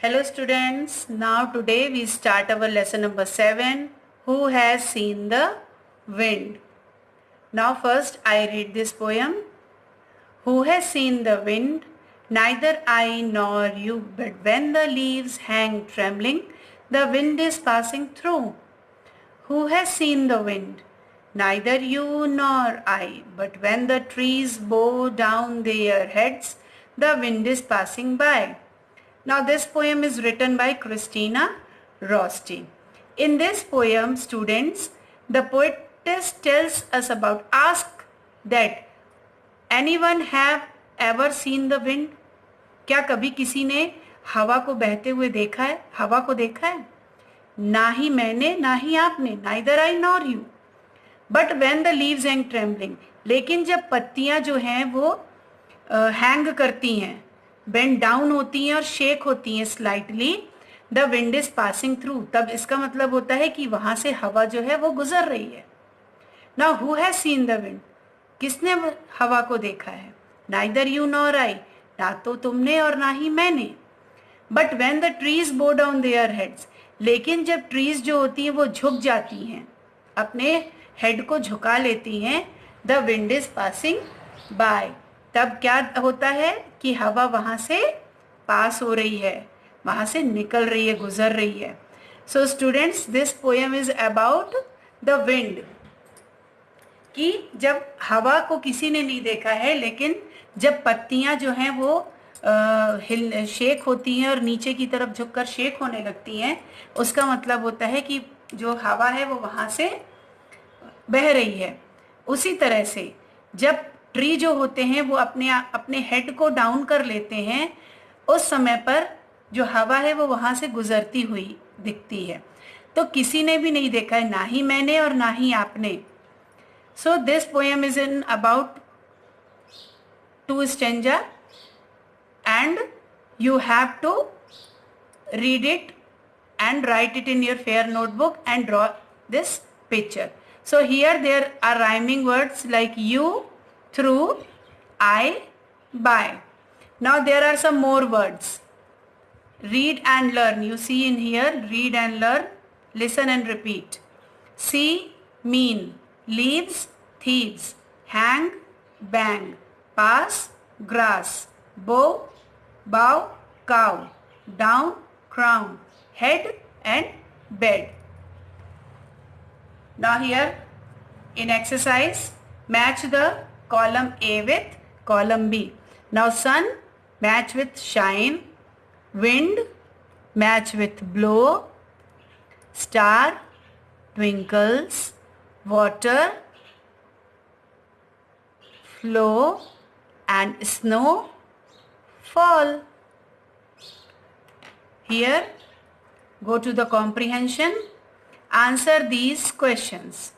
Hello students, now today we start our lesson number 7. Who has seen the wind? Now first I read this poem. Who has seen the wind? Neither I nor you, but when the leaves hang trembling, the wind is passing through. Who has seen the wind? Neither you nor I, but when the trees bow down their heads, the wind is passing by. Now this poem is written by Christina Rosty. In this poem, students, the poetess tells us about ask that anyone have ever seen the wind? क्या कभी किसी ने हवा को बहते हुए देखा है? हवा को देखा है? ना ही मैंने, ना ही आपने, neither I nor you. But when the leaves hang trembling, लेकिन जब पत्तियां जो हैं वो हैंग करती हैं, बेंड डाउन होती हैं और शेक होती हैं slightly, the wind is passing through, तब इसका मतलब होता है कि वहां से हवा जो है वो गुजर रही है. Now who has seen the wind? किसने हवा को देखा है? नाइदर यू नॉर आई, ना तो तुमने और ना ही मैंने. बट व्हेन द ट्रीज बो डाउन देयर हेड्स, लेकिन जब ट्रीज जो होती हैं वो झुक जाती हैं, अपने हेड को झुका लेती हैं, the wind is passing by, तब क्या होता है कि हवा वहां से पास हो रही है, वहां से निकल रही है, गुजर रही है. So students, this poem is about the wind, कि जब हवा को किसी ने नहीं देखा है, लेकिन जब पत्तियां जो हैं वो शेक होती हैं और नीचे की तरफ झुककर शेक होने लगती हैं, उसका मतलब होता है कि जो हवा है वो वहां से बह रही है. उसी तरह से जब ट्री जो होते हैं वो अपने हेड को डाउन कर लेते हैं, उस समय पर जो हवा है वो वहां से गुजरती हुई दिखती है. तो किसी ने भी नहीं देखा है, ना ही मैंने और ना ही आपने. So this poem is in about 2 stanza and you have to read it and write it in your fair notebook and draw this picture. So here there are rhyming words like you, through, I, by. Now there are some more words. Read and learn. You see in here, read and learn, listen and repeat. See, mean, leaves, thieves, hang, bang, pass, grass, bow, bow, cow, down, crown, head and bed. Now here in exercise, match the column A with column B. Now sun, match with shine, wind, match with blow, star, twinkles, water, flow, and snow, fall. Here, go to the comprehension. Answer these questions.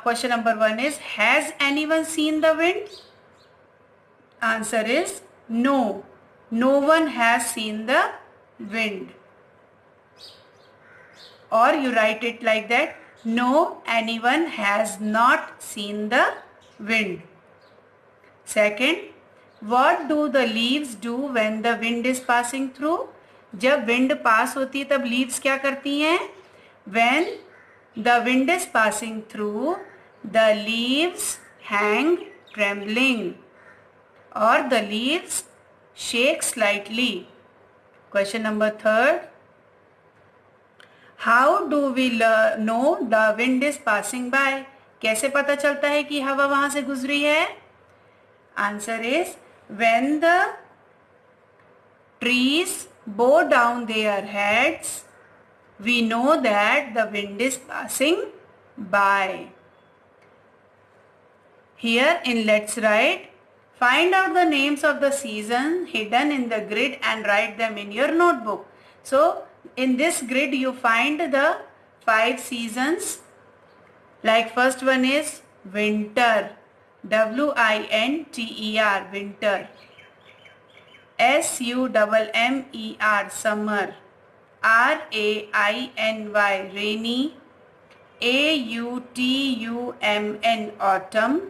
Question number 1 is, has anyone seen the wind? Answer is no. No one has seen the wind. Or you write it like that. No, anyone has not seen the wind. Second, what do the leaves do when the wind is passing through? जब wind pass होती है तब leaves क्या करती हैं? When the wind is passing through, the leaves hang trembling, or the leaves shake slightly. Question number 3, how do we know the wind is passing by? कैसे पता चलता है कि हवा वहां से गुजरी है? Answer is, when the trees bow down their heads, we know that the wind is passing by. Here in let's write, find out the names of the seasons hidden in the grid and write them in your notebook. So in this grid you find the 5 seasons. Like first one is winter, winter. Winter. Summer, summer. Rainy, rainy. Autumn, autumn.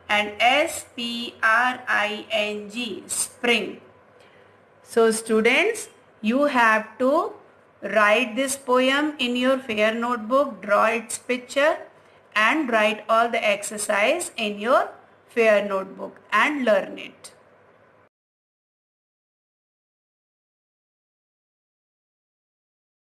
And spring, spring. So students, You have to write this poem in your fair notebook, draw its picture and write all the exercise in your fair notebook and learn it.